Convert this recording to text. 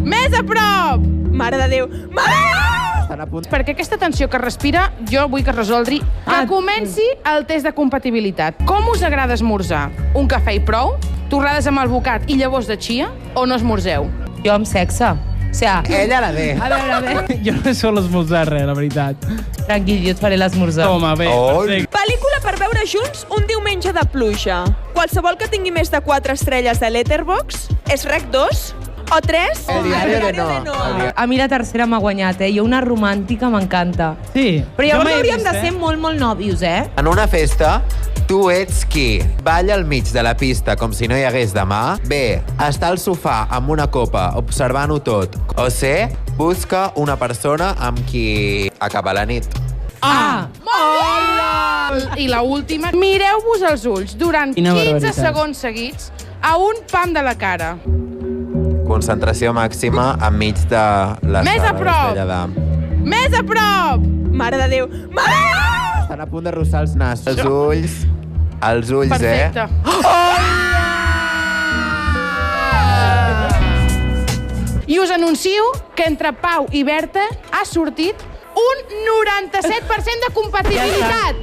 Més a prop! Mare de Déu! Mare de Déu! Perquè aquesta tensió que respira, jo vull que es resolgui. Que comenci el test de compatibilitat. Com us agrada esmorzar? Un cafè i prou? Torrades amb alvocat i llavors de chia? O no esmorzeu? Jo amb sexe. O sea, Ella la ve. a veure. Jo no sol esmorzar res, la veritat. Tranquil, jo et faré l'esmorzar. Toma, bé. Perfecte. Pel·lícula per veure junts un diumenge de pluja. Qualsevol que tingui més de 4 estrelles de Letterboxd és Rec 2 o 3 El diario de no. A mi la tercera m'ha guanyat, eh? Jo una romàntica m'encanta. Sí. Però jo llavors mai he hauríem vist, de ser molt, molt nòvios, eh? En una festa, tu ets qui? Balla al mig de la pista com si no hi hagués demà? B. Està al sofà amb una copa observant-ho tot? O C. Busca una persona amb qui acabar la nit? I la última, mireu-vos els ulls durant Quina 15 barbaritat. segons seguits a un pam de la cara. Concentració màxima enmig de la Més a sala prop. d'Estrella d'Am. Més a prop! Mare de Déu! Mare de Déu! Estan a punt de rossar els nassos. Els ulls, Perfecte. I us anuncio que entre Pau i Berta ha sortit un 97% de compatibilitat.